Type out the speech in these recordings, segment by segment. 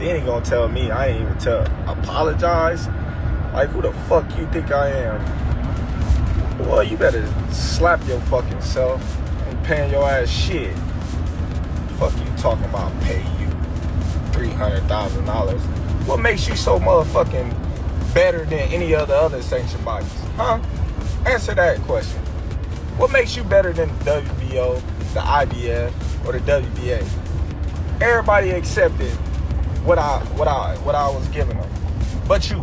Then he gonna tell me I ain't even apologize. Like, who the fuck you think I am? Boy, you better slap your fucking self and paying your ass shit. Fuck you talking about pay you $300,000. What makes you so motherfucking better than any other sanctioned bodies? Huh? Answer that question. What makes you better than the WBO, the IBF, or the WBA? Everybody accepted what I was giving them. But you,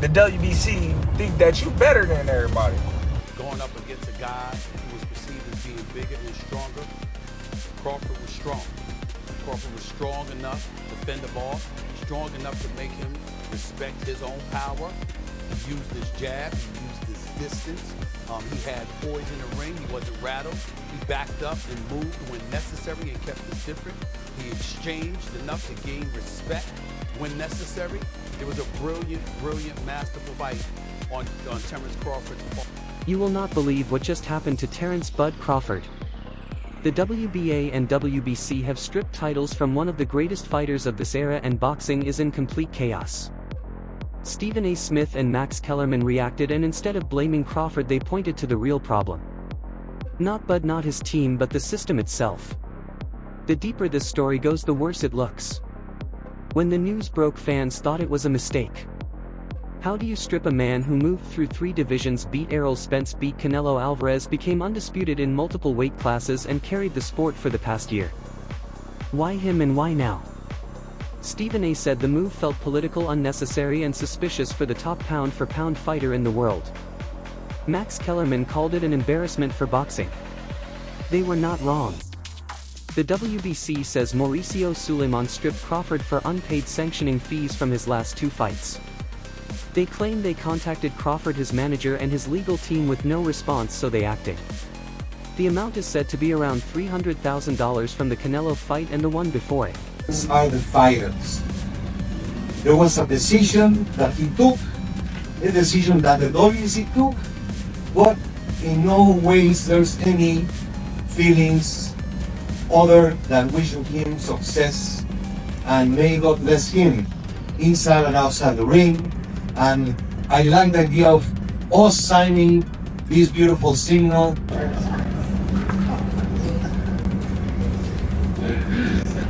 the WBC, think that you better than everybody. Going up against a guy who was perceived as being bigger and stronger, Crawford was strong. Crawford was strong enough to defend the ball, strong enough to make him respect his own power. He used his jab, he used his distance. He had poise in the ring, he wasn't rattled. He backed up and moved when necessary and kept it different. He exchanged enough to gain respect when necessary. It was a brilliant, masterful fight on Terence Crawford's part. You will not believe what just happened to Terence "Bud" Crawford. The WBA and WBC have stripped titles from one of the greatest fighters of this era, and boxing is in complete chaos. Stephen A. Smith and Max Kellerman reacted, and instead of blaming Crawford, they pointed to the real problem. Not Bud, not his team, but the system itself. The deeper this story goes, the worse it looks. When the news broke, fans thought it was a mistake. How do you strip a man who moved through 3 divisions, beat Errol Spence, beat Canelo Alvarez, became undisputed in multiple weight classes, and carried the sport for the past year? Why him and why now? Stephen A. said the move felt political, unnecessary, and suspicious for the top pound-for-pound fighter in the world. Max Kellerman called it an embarrassment for boxing. They were not wrong. The WBC says Mauricio Suleiman stripped Crawford for unpaid sanctioning fees from his last 2 fights. They claim they contacted Crawford, his manager, and his legal team with no response, so they acted. The amount is said to be around $300,000 from the Canelo fight and the one before it. These are the fighters. There was a decision that he took, a decision that the WBC took, but in no ways there's any feelings other than wishing him success, and may God bless him inside and outside the ring. And I like the idea of us signing this beautiful signal.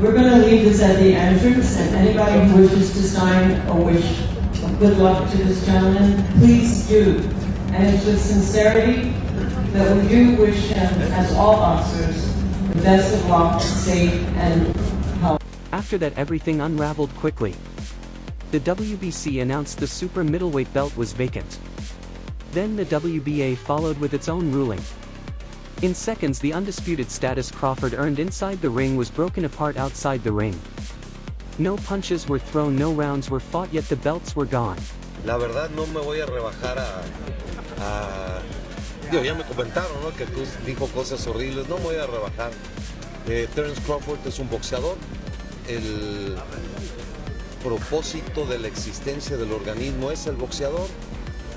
We're going to leave this at the entrance, and anybody who wishes to sign a wish of good luck to this gentleman, please do. And it's with sincerity that we do wish him, as all boxers, the best of luck, safe, and health. After that, everything unraveled quickly. The WBC announced the super middleweight belt was vacant. Then the WBA followed with its own ruling. In seconds, the undisputed status Crawford earned inside the ring was broken apart outside the ring. No punches were thrown, no rounds were fought, yet the belts were gone. La verdad no me voy a rebajar Digo, ya me comentaron, ¿no?, que tú dijo cosas horribles, no me voy a rebajar. Terence Crawford es un boxeador. El propósito de la existencia del organismo es el boxeador,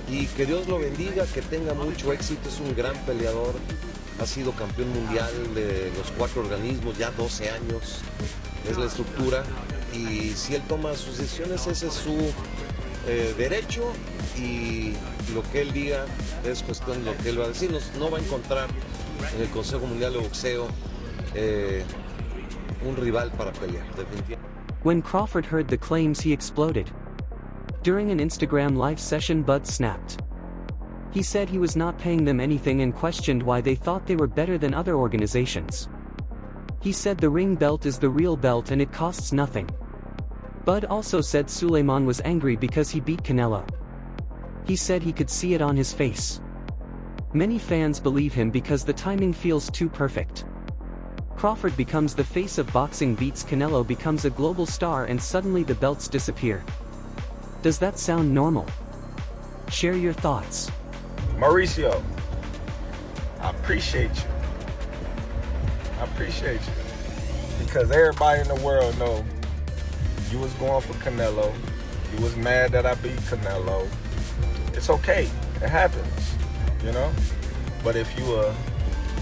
y que Dios lo bendiga, que tenga mucho éxito. Es un gran peleador, ha sido campeón mundial de los 4 organismos, ya 12 años, es la estructura, y si él toma sus decisiones, ese es su derecho, y lo que él diga es cuestión de lo que él va a decir. No va a encontrar en el Consejo Mundial de Boxeo un rival para pelear, definitivamente. When Crawford heard the claims, he exploded. During an Instagram live session, Bud snapped. He said he was not paying them anything and questioned why they thought they were better than other organizations. He said the ring belt is the real belt and it costs nothing. Bud also said Suleiman was angry because he beat Canelo. He said he could see it on his face. Many fans believe him because the timing feels too perfect. Crawford becomes the face of boxing, beats Canelo, becomes a global star, and suddenly the belts disappear. Does that sound normal? Share your thoughts. Mauricio, I appreciate you. I appreciate you. Because everybody in the world know you was going for Canelo. You was mad that I beat Canelo. It's okay. It happens, you know? But if you a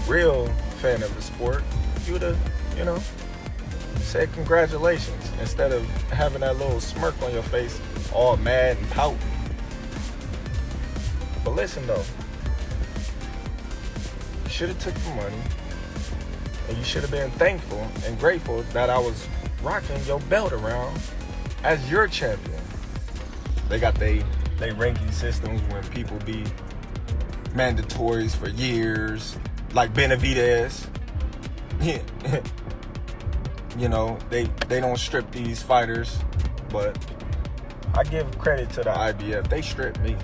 real fan of the sport, you would have, said congratulations instead of having that little smirk on your face, all mad and pouting. But listen though, you should have took the money, and you should have been thankful and grateful that I was rocking your belt around as your champion. They got they ranking systems when people be mandatories for years, like Benavidez. You know, they don't strip these fighters, but I give credit to the IBF. They stripped me.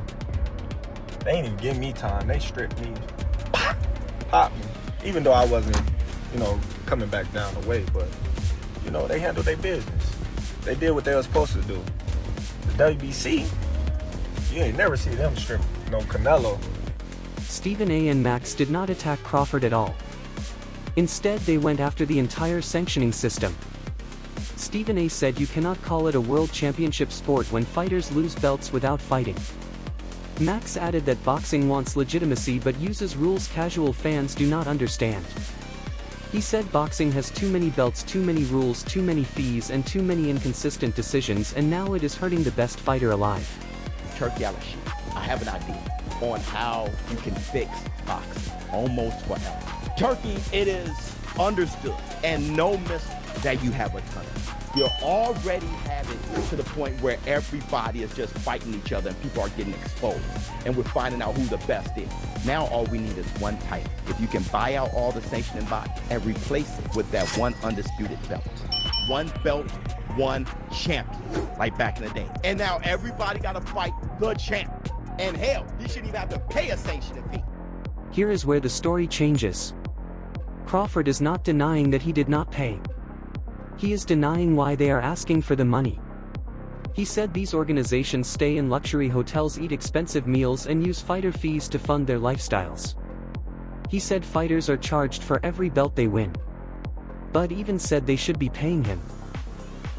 They ain't even give me time. They stripped me. Pop me. Even though I wasn't, you know, coming back down the weight, but, you know, they handled their business. They did what they were supposed to do. The WBC, you ain't never see them strip no Canelo. Stephen A. and Max did not attack Crawford at all. Instead, they went after the entire sanctioning system. Stephen A. said you cannot call it a world championship sport when fighters lose belts without fighting. Max added that boxing wants legitimacy but uses rules casual fans do not understand. He said boxing has too many belts, too many rules, too many fees, and too many inconsistent decisions, and now it is hurting the best fighter alive. Turkey Alashi, I have an idea on how you can fix boxing almost forever. Turkey, it is understood and no mystery that you have a ton. You're already having it to the point where everybody is just fighting each other and people are getting exposed. And we're finding out who the best is. Now all we need is one title. If you can buy out all the sanctioning bodies and replace it with that one undisputed belt. One belt, one champion, like back in the day. And now everybody got to fight the champ. And hell, you shouldn't even have to pay a sanctioning fee. Here is where the story changes. Crawford is not denying that he did not pay. He is denying why they are asking for the money. He said these organizations stay in luxury hotels, eat expensive meals, and use fighter fees to fund their lifestyles. He said fighters are charged for every belt they win. Bud even said they should be paying him.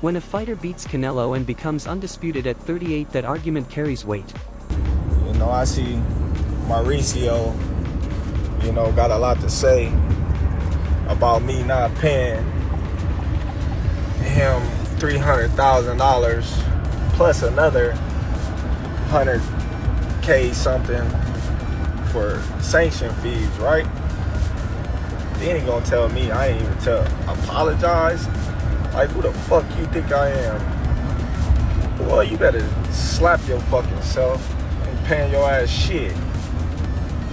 When a fighter beats Canelo and becomes undisputed at 38, that argument carries weight. You know, I see Mauricio, you know, got a lot to say about me not paying him $300,000 plus another $100K something for sanction fees, right? Then he gonna tell me I ain't even apologize? Like, who the fuck you think I am? Boy, you better slap your fucking self. Ain't paying your ass shit.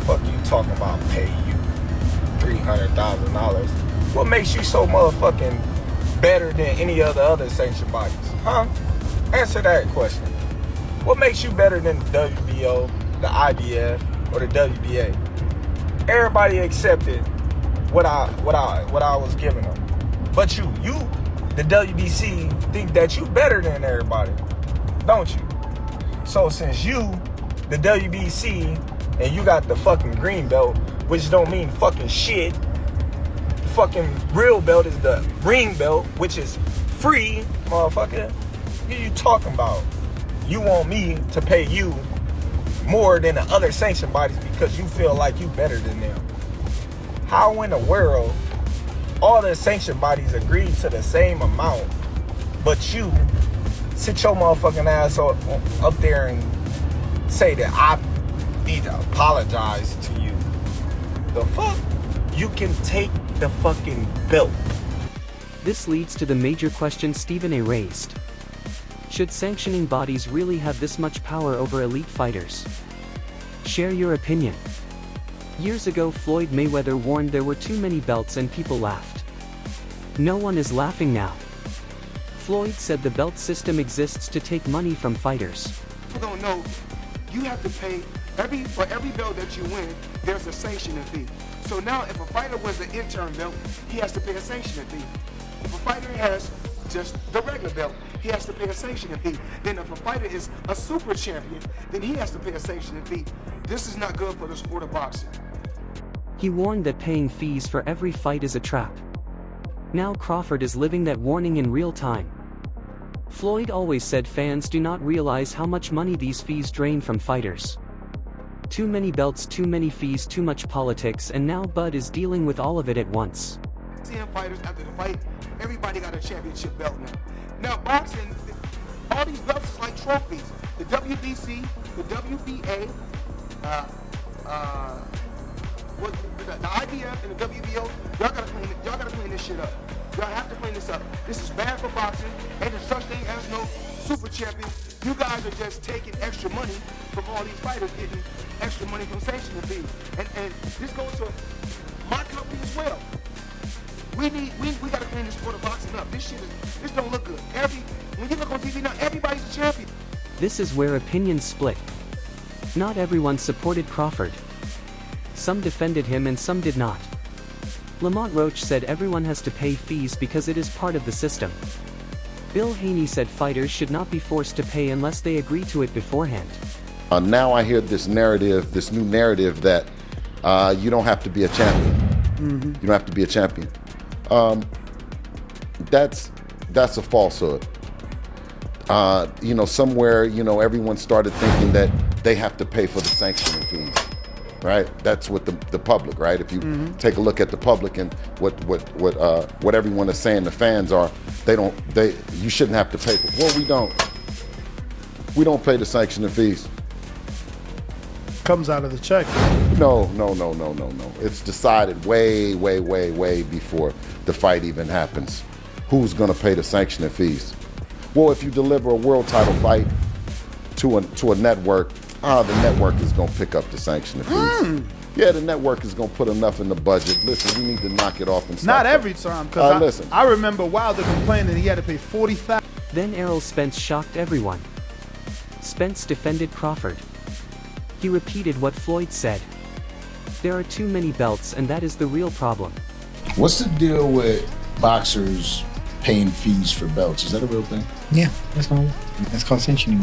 Fuck you talking about pay you $300,000. What makes you so motherfucking better than any other sanctioned bodies? Huh? Answer that question. What makes you better than the WBO, the IBF, or the WBA? Everybody accepted what I was giving them. But you, the WBC, think that you better than everybody, don't you? So since you, the WBC, and you got the fucking green belt, which don't mean fucking shit. Fucking real belt is the ring belt, which is free, motherfucker. What are you talking about? You want me to pay you more than the other sanctioned bodies because you feel like you better than them. How in the world all the sanctioned bodies agreed to the same amount, but you sit your motherfucking ass up there and say that I need to apologize to you? The fuck? You can take the fucking belt. This leads to the major question Stephen A. raised. Should sanctioning bodies really have this much power over elite fighters? Share your opinion. Years ago, Floyd Mayweather warned there were too many belts and people laughed. No one is laughing now. Floyd said the belt system exists to take money from fighters. People don't know, you have to pay for every belt that you win, there's a sanctioning fee. So now if a fighter wins the interim belt, he has to pay a sanctioning fee. If a fighter has just the regular belt, he has to pay a sanctioning fee. Then if a fighter is a super champion, then he has to pay a sanctioning fee. This is not good for the sport of boxing. He warned that paying fees for every fight is a trap. Now Crawford is living that warning in real time. Floyd always said fans do not realize how much money these fees drain from fighters. Too many belts, too many fees, too much politics, and now Bud is dealing with all of it at once. seeing fighters after the fight, everybody got a championship belt now. Now boxing, all these belts is like trophies. The WBC, the WBA, the IBF and the WBO, y'all gotta clean this shit up. Y'all have to clean this up. This is bad for boxing. Ain't there's such thing as no super champion. You guys are just taking extra money from all these fighters, getting extra money from sanctioning fees. And this goes to my company as well. We gotta clean this sport of boxing up. This don't look good. When you look on TV now, everybody's a champion. This is where opinions split. Not everyone supported Crawford. Some defended him and some did not. Lamont Roach said everyone has to pay fees because it is part of the system. Bill Haney said fighters should not be forced to pay unless they agree to it beforehand. Now I hear this narrative, this new narrative that you don't have to be a champion. Mm-hmm. You don't have to be a champion. That's a falsehood. Somewhere, everyone started thinking that they have to pay for the sanctioning fees, right? That's what the public, right? If you take a look at the public and what everyone is saying, the fans are, you shouldn't have to pay for. Well, we don't pay the sanctioning fees. Comes out of the check. No. It's decided way before the fight even happens. Who's gonna pay the sanctioning fees? Well, if you deliver a world title fight to a network, the network is gonna pick up the sanctioning fees. Yeah, the network is gonna put enough in the budget. Listen, we need to knock it off and stop. Not every time, because listen. I remember Wilder complaining he had to pay $40,000. Then Errol Spence shocked everyone. Spence defended Crawford. He repeated what Floyd said. There are too many belts, and that is the real problem. What's the deal with boxers paying fees for belts? Is that a real thing? Yeah, that's normal. That's called sanctioning.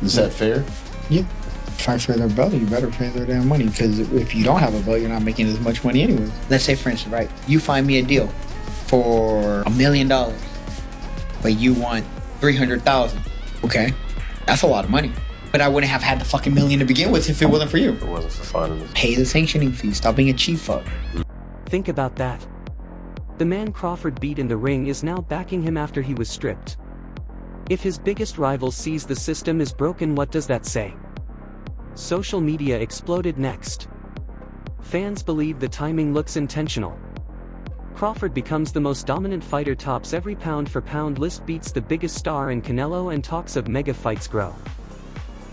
Is that fair? Yeah. Fight for their belt, you better pay their damn money, because if you don't have a belt, you're not making as much money anyway. Let's say, for instance, right, you find me a deal for $1 million, but you want $300,000. Okay, that's a lot of money. But I wouldn't have had the fucking million to begin with if it wasn't for you. It wasn't for fun. Pay the sanctioning fee. Stop being a cheap fuck. Think about that. The man Crawford beat in the ring is now backing him after he was stripped. If his biggest rival sees the system is broken, what does that say? Social media exploded next. Fans believe the timing looks intentional. Crawford becomes the most dominant fighter, tops every pound-for-pound list, beats the biggest star in Canelo, and talks of mega fights grow.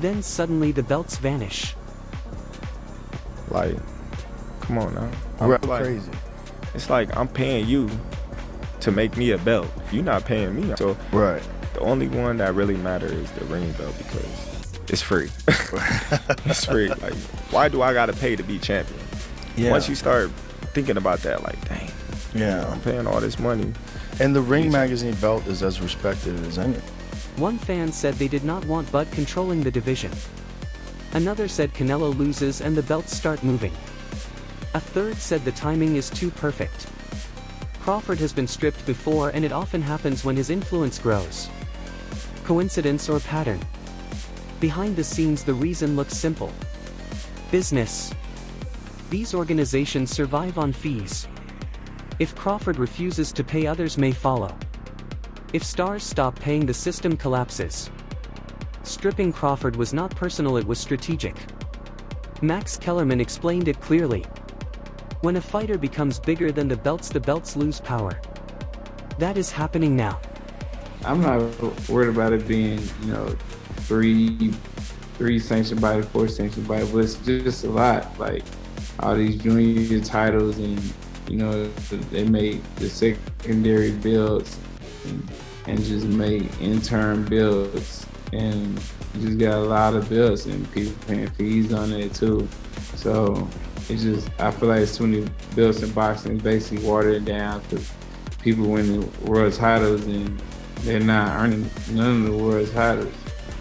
Then suddenly the belts vanish. Like, come on now. Right. Like, crazy. It's like I'm paying you to make me a belt. You're not paying me. So right. The only one that really matters is the ring belt, because it's free. It's free. Like, why do I gotta pay to be champion? Yeah. Once you start thinking about that, like, dang. Yeah. I'm paying all this money. And the Ring Magazine belt is as respected as any. One fan said they did not want Bud controlling the division. Another said Canelo loses and the belts start moving. A third said the timing is too perfect. Crawford has been stripped before, and it often happens when his influence grows. Coincidence or pattern? Behind the scenes, the reason looks simple. Business. These organizations survive on fees. If Crawford refuses to pay, others may follow. If stars stop paying, the system collapses. Stripping Crawford was not personal, it was strategic. Max Kellerman explained it clearly. When a fighter becomes bigger than the belts lose power. That is happening now. I'm not worried about it being, three sanctioned bodies, 4 sanctioned bodies, but it's just a lot. Like, all these junior titles, and they made the secondary builds and just made intern builds, and you just got a lot of builds and people paying fees on it too. So it's just, I feel like it's too many builds in boxing, basically watered it down, because people winning world titles and they're not earning none of the world titles.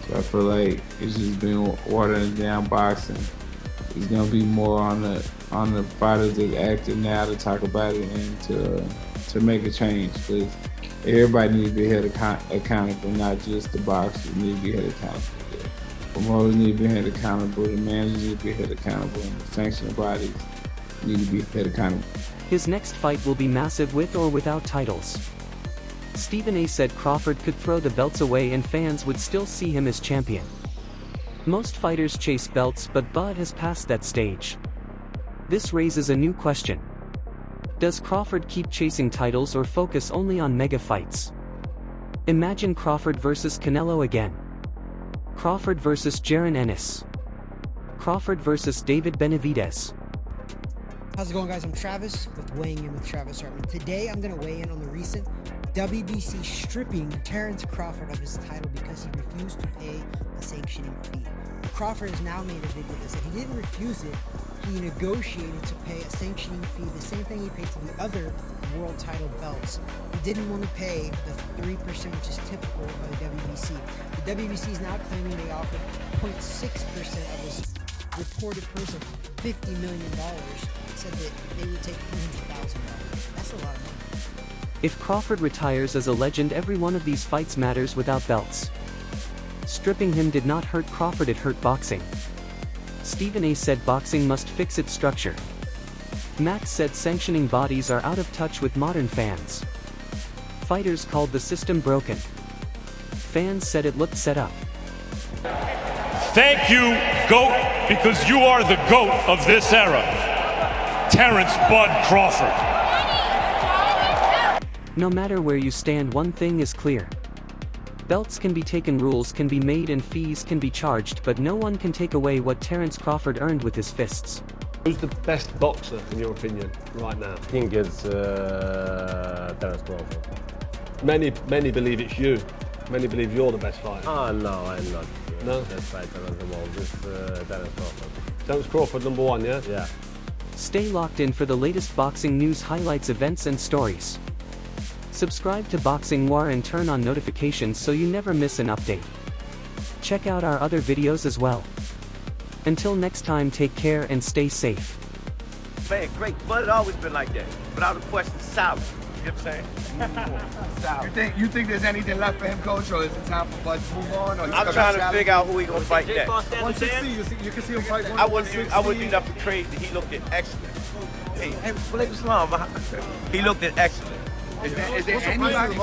So I feel like it's just been watering down boxing. It's gonna be more on the fighters that's active now to talk about it and to make a change, because everybody needs to be held accountable, not just the boxers need to be held accountable. The promoters need to be held accountable, the managers need to be held accountable, and the sanctioning bodies need to be held accountable. His next fight will be massive with or without titles. Stephen A. said Crawford could throw the belts away and fans would still see him as champion. Most fighters chase belts, but Bud has passed that stage. This raises a new question. Does Crawford keep chasing titles or focus only on mega fights? Imagine Crawford versus Canelo again. Crawford versus Jaron Ennis. Crawford versus David Benavidez. How's it going, guys? I'm Travis with Weighing In with Travis Hartman. Today I'm going to weigh in on the recent WBC stripping Terence Crawford of his title because he refused to pay a sanctioning fee. Crawford has now made a video that said he didn't refuse it, he negotiated to pay a sanctioning fee, the same thing he paid to the other world title belts. He didn't want to pay the 3%, which is typical of the WBC. The WBC is now claiming they offered 0.6% of his reported purse of $50 million, said that they would take $300,000. That's a lot of money. If Crawford retires as a legend, every one of these fights matters without belts. Stripping him did not hurt Crawford, it hurt boxing. Stephen A. said boxing must fix its structure. Max said sanctioning bodies are out of touch with modern fans. Fighters called the system broken. Fans said it looked set up. Thank you, GOAT, because you are the GOAT of this era. Terence Bud Crawford. No matter where you stand, one thing is clear. Belts can be taken, rules can be made, and fees can be charged, but no one can take away what Terence Crawford earned with his fists. Who's the best boxer, in your opinion, right now? I think it's Terence Crawford. Many believe it's you. Many believe you're the best fighter. Oh, no, I'm not. No? Best fighter of the world. It's Terence Crawford. Terence Crawford, number one, yeah? Yeah. Stay locked in for the latest boxing news, highlights, events, and stories. Subscribe to Boxing War and turn on notifications so you never miss an update. Check out our other videos as well. Until next time, take care and stay safe. Man, great. Bud had always been like that. Without a question, solid. You know what I'm saying? You think there's anything left for him, Coach, or is it time for Bud to move on? Or I'm trying to figure out who he gonna fight next. 160, you can see him fight 160. I wouldn't do nothing crazy. He looked at excellent. Hey, Blake Islam, he looked at excellent. Is there anybody?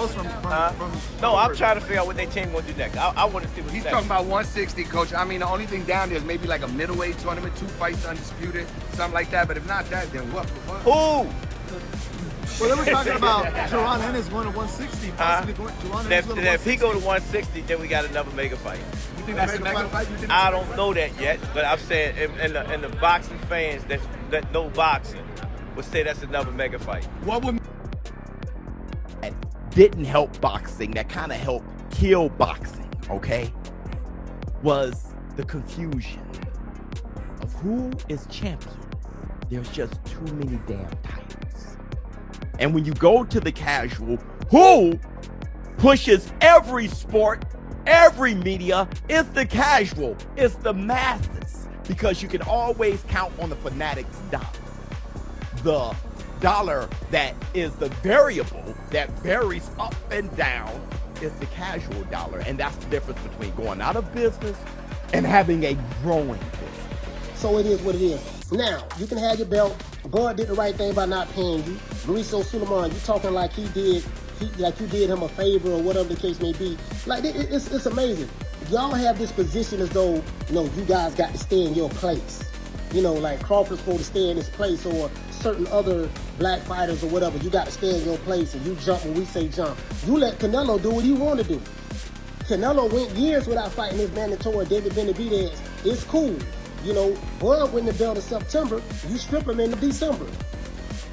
No, I'm trying to figure out what their team gonna do next. I want to see what's He's next. talking about 160, Coach. I mean, the only thing down there is maybe like a middleweight tournament, 2 fights undisputed, something like that. But if not that, then what? Who? Well, they were talking about Jaron Ennis going to 160. If he go to 160, then we got another mega fight. You think that's a mega fight? I don't know that yet, but I'm saying, and the boxing fans that know boxing would say that's another mega fight. What would? That didn't help boxing, that kind of helped kill boxing, okay, was the confusion of who is champion. There's just too many damn titles. And when you go to the casual, who pushes every sport, every media, it's the casual, it's the masses, because you can always count on the fanatics' dollar. The dollar that is the variable that varies up and down is the casual dollar, and that's the difference between going out of business and having a growing business. So it is what it is. Now, you can have your belt. Bud did the right thing by not paying you. Mauricio Suleiman, you talking like you did him a favor or whatever the case may be. Like, it's amazing. Y'all have this position as though, you guys got to stay in your place. Like Crawford's supposed to stay in his place, or certain other black fighters or whatever. You got to stay in your place and you jump when we say jump. You let Canelo do what he want to do. Canelo went years without fighting his mandatory David Benavidez. It's cool. Bud win the belt in September. You strip him in December.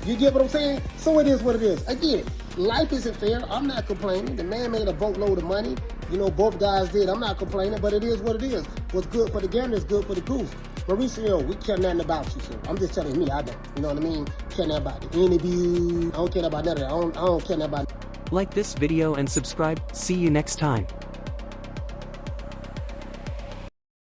You get what I'm saying? So it is what it is. Again, life isn't fair. I'm not complaining. The man made a boatload of money. Both guys did. I'm not complaining, but it is what it is. What's good for the gander is good for the goose. Mauricio, we care nothing about you, sir. I'm just telling you, I don't. You know what I mean? Care nothing about the interview. I don't care about none of that. I don't care nothing about. Like this video and subscribe. See you next time.